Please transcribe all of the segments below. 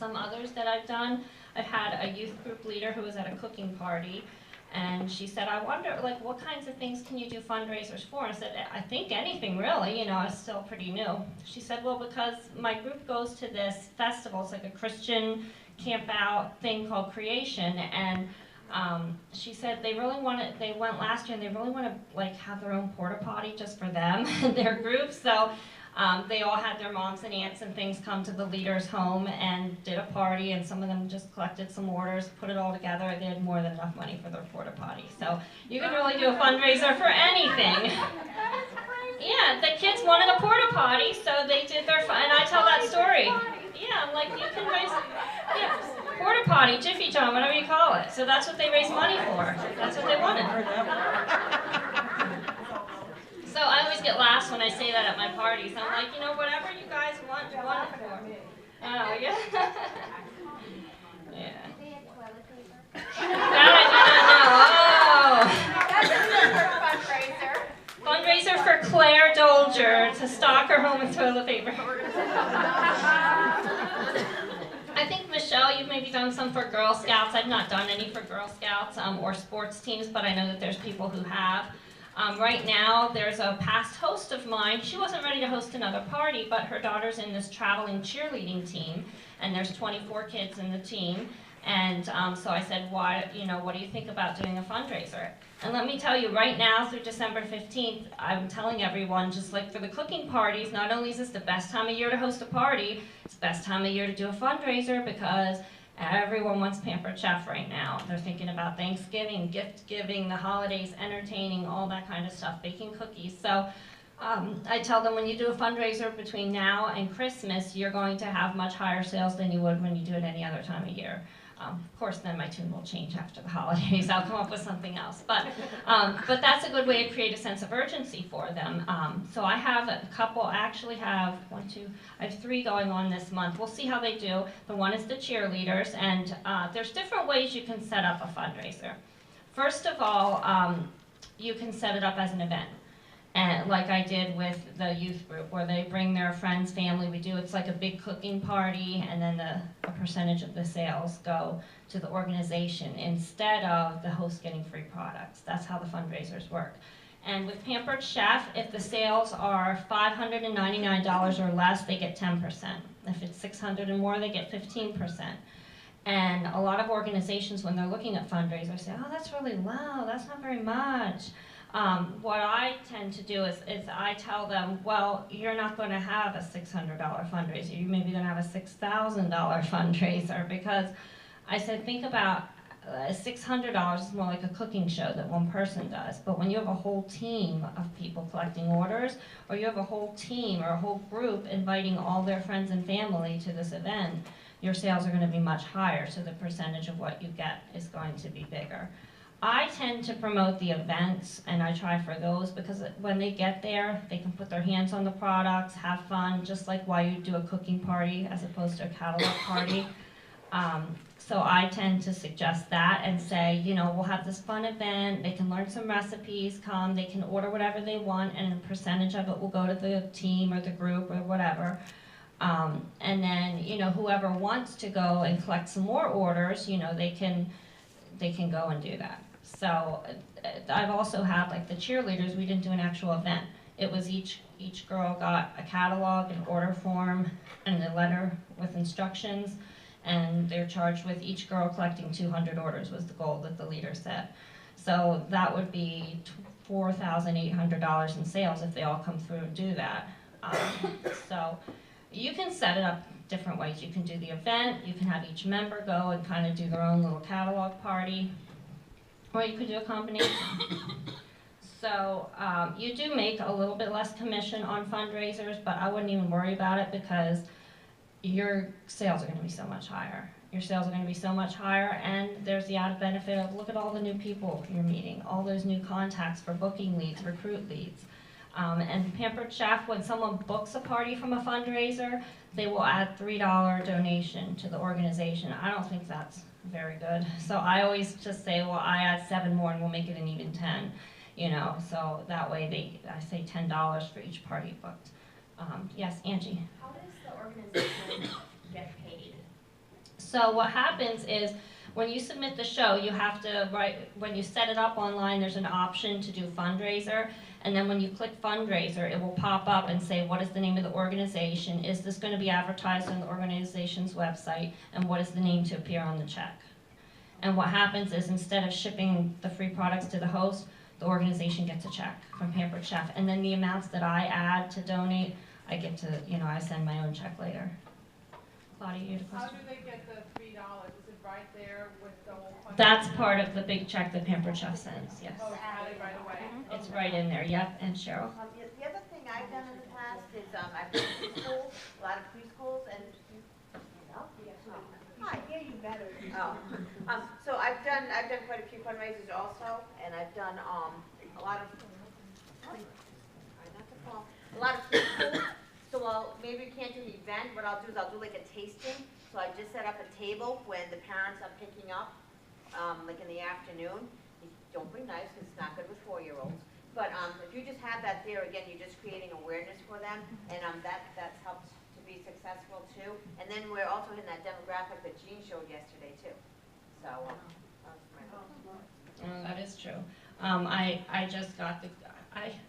some others that I've done. I've had a youth group leader who was at a cooking party, and she said, I wonder, like, what kinds of things can you do fundraisers for? And I said, I think anything really, you know, it's still pretty new. She said, well, because my group goes to this festival, it's like a Christian camp out thing called Creation, and she said they really want to, they went last year and they really want to like have their own porta potty just for them and their group. So they all had their moms and aunts and things come to the leader's home and did a party, and some of them just collected some orders, put it all together. They had more than enough money for their porta potty. So you can really do a fundraiser for anything. Yeah, the kids wanted a porta potty, so they did their, and I tell that story. Yeah, I'm like, you can raise, yeah, porta potty, Jiffy John, whatever you call it. So that's what they raised money for. That's what they wanted. So I always get laughs when I say that at my parties. I'm like, you know, whatever you guys want it for. Oh, yeah. Yeah. That I do not know. Oh. Fundraiser for Claire Dolger to stock her home with toilet paper. I think, Michelle, you've maybe done some for Girl Scouts. I've not done any for Girl Scouts or sports teams, but I know that there's people who have. Right now, there's a past host of mine. She wasn't ready to host another party, but her daughter's in this traveling cheerleading team, and there's 24 kids in the team. And so I said, why, you know, what do you think about doing a fundraiser? And let me tell you, right now through December 15th, I'm telling everyone, just like for the cooking parties, not only is this the best time of year to host a party, it's the best time of year to do a fundraiser because everyone wants Pampered Chef right now. They're thinking about Thanksgiving, gift giving, the holidays, entertaining, all that kind of stuff, baking cookies. So I tell them when you do a fundraiser between now and Christmas, you're going to have much higher sales than you would when you do it any other time of year. Of course, then my tune will change after the holidays. I'll come up with something else. But that's a good way to create a sense of urgency for them. So I have a couple, I actually have I have 3 going on this month. We'll see how they do. The one is the cheerleaders, and there's different ways you can set up a fundraiser. First of all, you can set it up as an event. And like I did with the youth group, where they bring their friends, family, it's like a big cooking party, and then a percentage of the sales go to the organization instead of the host getting free products. That's how the fundraisers work. And with Pampered Chef, if the sales are $599 or less, they get 10%. If it's $600 and more, they get 15%. And a lot of organizations, when they're looking at fundraisers, say, oh, that's really low, that's not very much. What I tend to do is I tell them, well, you're not going to have a $600 fundraiser. You're maybe going to have a $6,000 fundraiser, because I said, think about $600 is more like a cooking show that one person does. But when you have a whole team of people collecting orders, or you have a whole team or a whole group inviting all their friends and family to this event, your sales are going to be much higher, so the percentage of what you get is going to be bigger. I tend to promote the events, and I try for those, because when they get there, they can put their hands on the products, have fun, just like why you do a cooking party as opposed to a catalog party. So I tend to suggest that and say, you know, we'll have this fun event, they can learn some recipes, come, they can order whatever they want, and a percentage of it will go to the team or the group or whatever. And then, you know, whoever wants to go and collect some more orders, you know, they can go and do that. So I've also had, like the cheerleaders, we didn't do an actual event. It was each girl got a catalog, an order form, and a letter with instructions, and they're charged with each girl collecting 200 orders was the goal that the leader set. So that would be $4,800 in sales if they all come through and do that. So you can set it up different ways. You can do the event, you can have each member go and kind of do their own little catalog party, or you could do a combination. So you do make a little bit less commission on fundraisers, but I wouldn't even worry about it because your sales are going to be so much higher. Your sales are going to be so much higher, and there's the added benefit of look at all the new people you're meeting, all those new contacts for booking leads, recruit leads. And Pampered Chef, when someone books a party from a fundraiser, they will add $3 donation to the organization. I don't think that's very good. So I always just say, well, I add 7 more and we'll make it an even 10. You know, so that way I say $10 for each party booked. Yes, Angie? How does the organization get paid So what happens is, when you submit the show, you have to write, when you set it up online, there's an option to do fundraiser, and then when you click fundraiser, it will pop up and say, what is the name of the organization? Is this going to be advertised on the organization's website? And what is the name to appear on the check? And what happens is, instead of shipping the free products to the host, the organization gets a check from Pampered Chef. And then the amounts that I add to donate, I get to, I send my own check later. Claudia, you had a question? How do they get the $3? Is it right there with the whole $100? That's part of the big check that Pampered Chef sends, yes. Oh, it's added right away? It's right in there, yep. And Cheryl? The other thing I've done in the past is I've been to schools, a lot of preschools, and hi, hear you better. So I've done quite a few fundraisers also, and I've done a lot of preschools. So maybe we can't do an event. What I'll do is I'll do like a tasting. So I just set up a table when the parents are picking up, like in the afternoon. You don't bring knives because it's not good with 4-year-olds. But if you just have that there, again, you're just creating awareness for them, and that's helped to be successful too. And then we're also in that demographic that Jean showed yesterday too. So that is true. I just got the,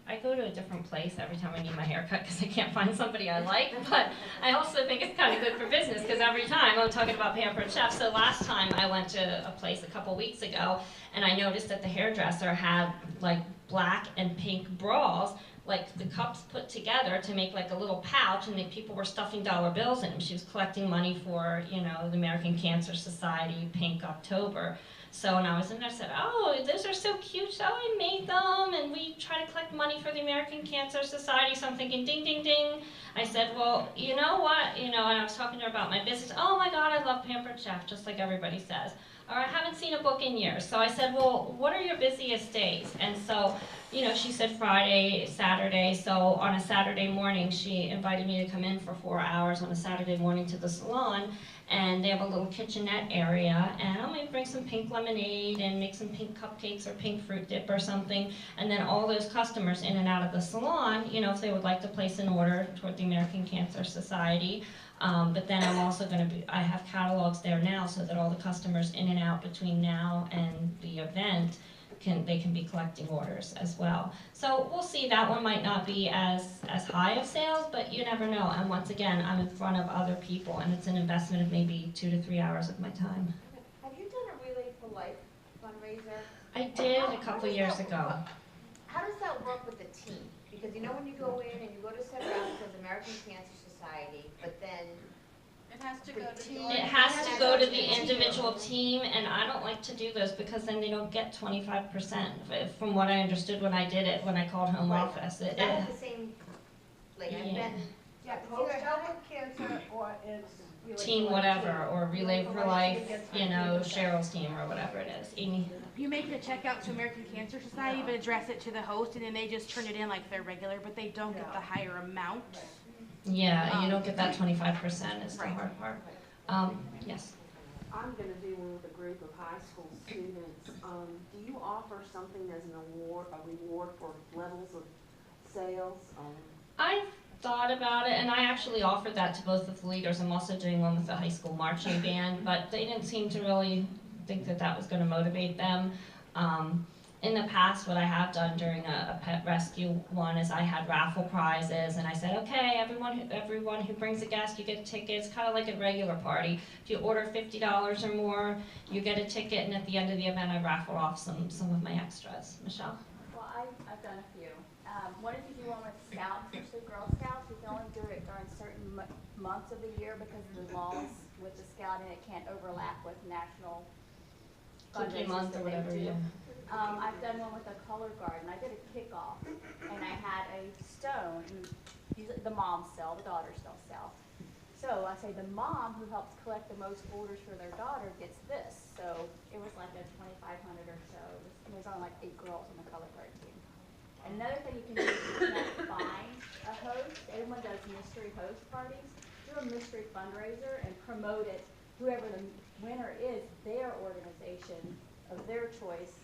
I go to a different place every time I need my hair cut because I can't find somebody I like, but I also think it's kind of good for business because every time I'm talking about Pampered Chef. So last time I went to a place a couple weeks ago, and I noticed that the hairdresser had like black and pink bras, like the cups put together to make like a little pouch, and the people were stuffing dollar bills in them. She was collecting money for, the American Cancer Society Pink October. So when I was in there, I said, oh, those are so cute, so I made them, and we try to collect money for the American Cancer Society, so I'm thinking, ding, ding, ding. I said, well, you know what, and I was talking to her about my business. Oh my God, I love Pampered Chef, just like everybody says. Or I haven't seen a book in years. So I said, well, what are your busiest days? And so, she said Friday, Saturday. So on a Saturday morning, she invited me to come in for 4 hours on a Saturday morning to the salon. And they have a little kitchenette area, and I'm going to bring some pink lemonade and make some pink cupcakes or pink fruit dip or something. And then all those customers in and out of the salon, if they would like to place an order toward the American Cancer Society. But then I'm also going to I have catalogs there now so that all the customers in and out between now and the event they can be collecting orders as well. So we'll see. That one might not be as high of sales, but you never know. And once again, I'm in front of other people, and it's an investment of maybe 2 to 3 hours of my time. have you done a Relay for Life fundraiser? I did a couple years ago. How does that work with the team? Because when you go in and you go to set it up for the American Cancer Society, but then It has to go to the It has to go to the individual team, and I don't like to do those because then they don't get 25%. From what I understood when I did it, when I called home office. Is that the same, like, I've been, It's either Help with Cancer or it's Relay Team for Life whatever, or Relay for Life, Cheryl's team, or whatever it is. Amy? You make the check out to American Cancer Society, but address it to the host, and then they just turn it in like they're regular, but they don't get the higher amount. Yeah, you don't get that 25% is the hard part. Yes. I'm going to do one with a group of high school students. Do you offer something as an award, a reward for levels of sales? I thought about it, and I actually offered that to both of the leaders. I'm also doing one with the high school marching band, but they didn't seem to really think that was going to motivate them. In the past, what I have done during a pet rescue one is I had raffle prizes, and I said, okay, everyone who brings a guest, you get tickets, kind of like a regular party. If you order $50 or more, you get a ticket, and at the end of the event, I raffle off some of my extras. Michelle? Well, I've done a few. One is you do one with Scouts, especially Girl Scouts. You can only do it during certain months of the year because of the laws with the Scout, and it can't overlap with national Cookie fundraisers month or that they whatever, do. yeah. I've done one with a color garden. I did a kickoff, and I had a stone. And usually the moms sell, the daughters don't sell. So I say the mom who helps collect the most orders for their daughter gets this. So it was like a $2,500 or so. It was on like 8 girls on the color garden team. And another thing you can do is you can find a host. Everyone does mystery host parties. Do a mystery fundraiser and promote it. Whoever the winner is, their organization of their choice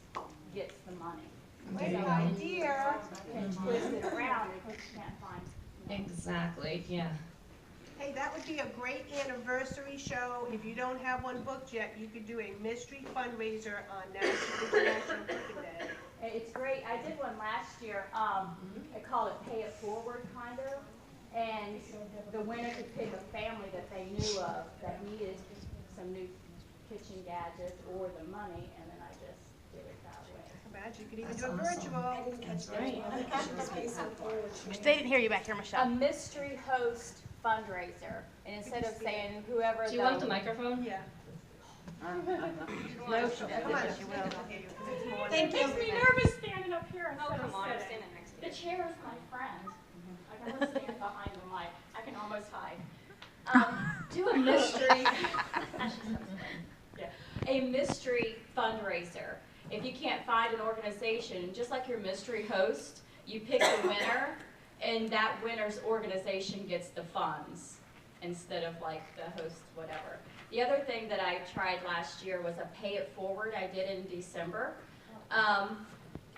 gets the money. Great idea. You can twist it around because you can't find. Exactly, yeah. Hey, that would be a great anniversary show. If you don't have one booked yet, you could do a mystery fundraiser on International Cooking Day. It's great. I did one last year. I call it Pay It Forward, kind of. And the winner could pick a family that they knew of that needed some new kitchen gadgets or the money, and then I just did it that way. Imagine you could even do it virtual. That's great. They didn't hear you back here, A Michelle. mystery host fundraiser, and instead of saying whoever Do you want the microphone? Yeah. No, she doesn't. Come on. She will. It makes me nervous standing up here Oh, instead come of on, I'm sitting. standing next to The you. chair is my friend. I can almost stand behind the mic. I can almost hide. Do a mystery. A mystery fundraiser. If you can't find an organization, just like your mystery host, you pick a winner, and that winner's organization gets the funds instead of like the host, whatever. The other thing that I tried last year was a Pay It Forward I did in December.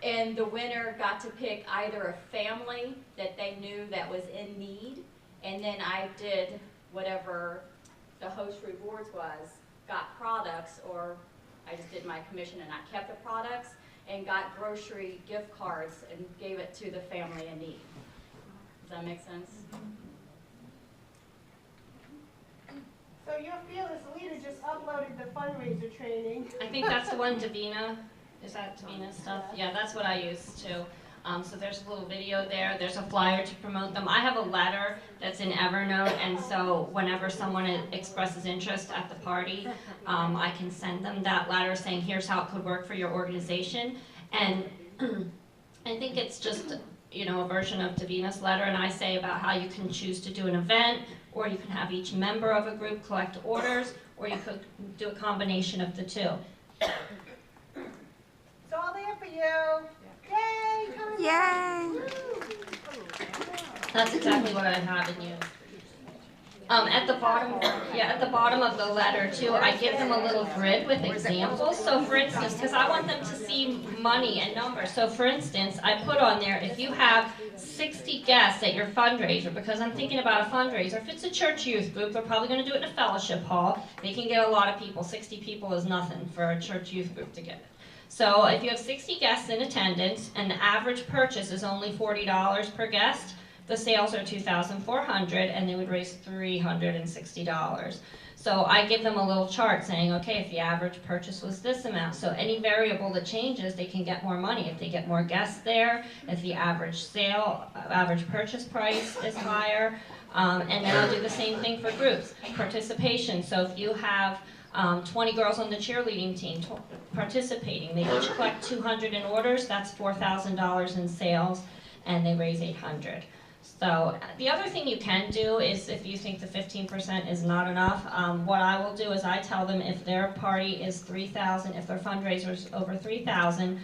And the winner got to pick either a family that they knew that was in need, and then I did whatever the host rewards was, got products, or I just did my commission and I kept the products, and got grocery gift cards and gave it to the family in need. Does that make sense? So your fearless leader just uploaded the fundraiser training. I think that's the one, Davina. Is that Davina's stuff? Yeah, that's what I use too. So there's a little video there. There's a flyer to promote them. I have a letter that's in Evernote, and so whenever someone expresses interest at the party, I can send them that letter saying, here's how it could work for your organization. And I think it's just, you know, a version of Davina's letter, and I say about how you can choose to do an event, or you can have each member of a group collect orders, or you could do a combination of the two. It's all there for you. Yay! Come on. Yay! That's exactly what I have in you. At the bottom of the letter too, I give them a little grid with examples. So for instance, because I want them to see money and numbers. So for instance, I put on there, if you have 60 guests at your fundraiser, because I'm thinking about a fundraiser, if it's a church youth group, they're probably going to do it in a fellowship hall. They can get a lot of people. 60 people is nothing for a church youth group to get. So if you have 60 guests in attendance and the average purchase is only $40 per guest, the sales are $2,400 and they would raise $360. So I give them a little chart saying, okay, if the average purchase was this amount, so any variable that changes, they can get more money. If they get more guests there, if the average purchase price is higher, and then I'll do the same thing for groups. Participation, so if you have 20 girls on the cheerleading team participating, they each collect 200 in orders, that's $4,000 in sales, and they raise $800. So the other thing you can do is, if you think the 15% is not enough, what I will do is I tell them if their party is 3,000, if their fundraiser is over 3,000,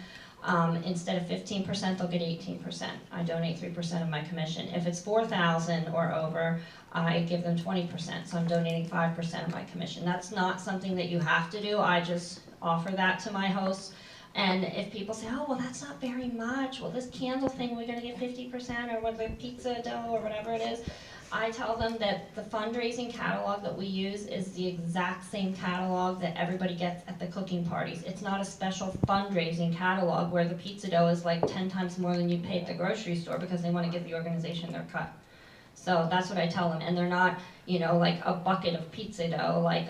instead of 15%, they'll get 18%. I donate 3% of my commission. If it's 4,000 or over, I give them 20%, so I'm donating 5% of my commission. That's not something that you have to do. I just offer that to my hosts. And if people say, oh, well, that's not very much, well, this candle thing, we're gonna get 50%, or with the pizza dough, or whatever it is, I tell them that the fundraising catalog that we use is the exact same catalog that everybody gets at the cooking parties. It's not a special fundraising catalog where the pizza dough is like 10 times more than you pay at the grocery store because they want to give the organization their cut. So that's what I tell them, and they're not, you know, like a bucket of pizza dough, like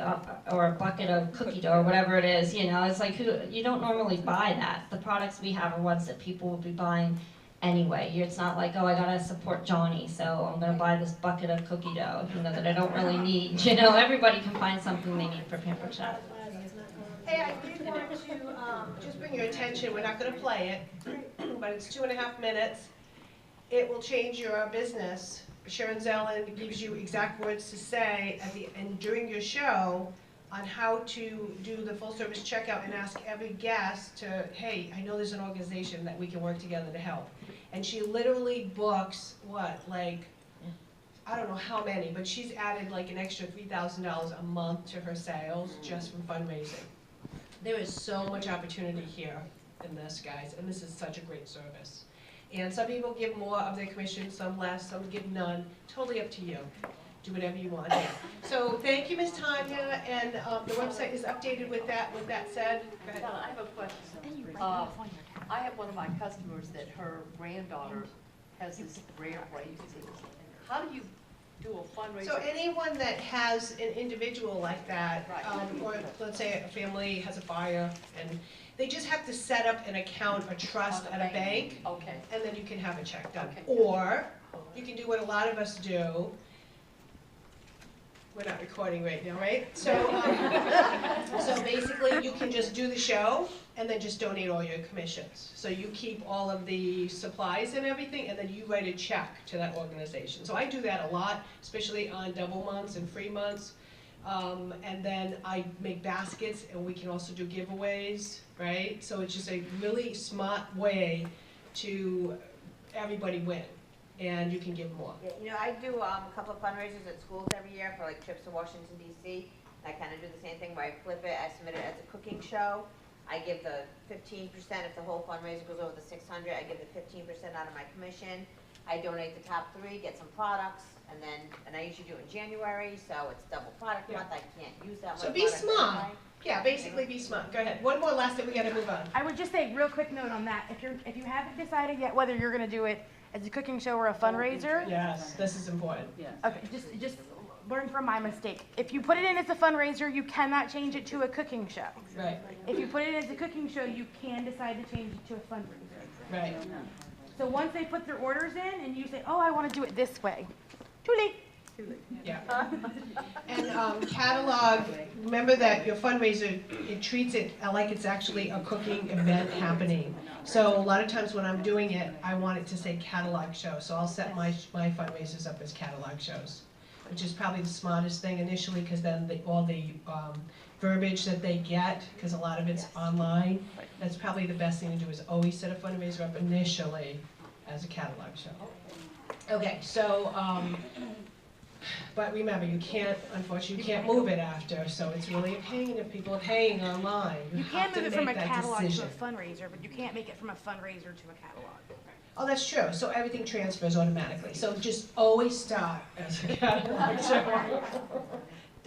or a bucket of cookie dough, or whatever it is. You know, it's like you don't normally buy that. The products we have are ones that people will be buying anyway. It's not like, oh, I gotta support Johnny, so I'm gonna buy this bucket of cookie dough, you know, that I don't really need. You know, everybody can find something they need for Pampered Chef. Hey, I did want to just bring your attention, we're not going to play it, but it's 2.5 minutes. It will change your business. Sharon Zellen gives you exact words to say at the and during your show on how to do the full service checkout and ask every guest to, hey, I know there's an organization that we can work together to help. And she literally books, what, like, I don't know how many, but she's added like an extra $3,000 a month to her sales just from fundraising. There is so much opportunity here in this, guys, and this is such a great service. And some people give more of their commission, some less, some give none, totally up to you. do whatever you want here. So thank you, Ms. Tanya, and the website is updated with that. With that said, go ahead. Donna, I have a question. I have one of my customers that her granddaughter has this rare brain disease. How do you do a fundraiser? So anyone that has an individual like that, Right. or let's say a family has a fire, and they just have to set up an account, a trust On at the a bank, Okay. and then you can have a check done. Okay. Or you can do what a lot of us do. We're not recording right now, right? So, so basically, you can just do the show and then just donate all your commissions. So you keep all of the supplies and everything, and then you write a check to that organization. So I do that a lot, especially on double months and free months. And then I make baskets, and we can also do giveaways, right? So it's just a really smart way to everybody win, and you can give more. Yeah, you know, I do a couple of fundraisers at schools every year for like trips to Washington DC. I kind of do the same thing where I flip it, I submit it as a cooking show. I give the 15% if the whole fundraiser goes over the 600. I give the 15% out of my commission. I donate the top 3, get some products, and I usually do it in January, so it's double product Yeah. month. I can't use that much. So be product smart. anyway. Yeah, basically be smart. Go ahead. One more last thing, we gotta move on. I would just say, real quick note on that, if you haven't decided yet whether you're gonna do it as a cooking show or a fundraiser, Yes, this is important. okay, just learn from my mistake. If you put it in as a fundraiser, you cannot change it to a cooking show. Right, If you put it as a cooking show, you can decide to change it to a fundraiser. right. So once they put their orders in and you say, oh, I want to do it this way, too late. Yeah. And catalog, remember that your fundraiser, it treats it like it's actually a cooking event happening. So a lot of times when I'm doing it, I want it to say catalog show. So I'll set my fundraisers up as catalog shows, which is probably the smartest thing initially, because then all the verbiage that they get, because a lot of it's online, that's probably the best thing to do, is always set a fundraiser up initially as a catalog show. Okay, so, but remember, you can't, unfortunately, you can't move it after, so it's really a pain if people are paying online. You can have to move it from a make that catalog to a decision. fundraiser, but you can't make it from a fundraiser to a catalog. Oh, that's true, so everything transfers automatically, so just always start as a catalog show.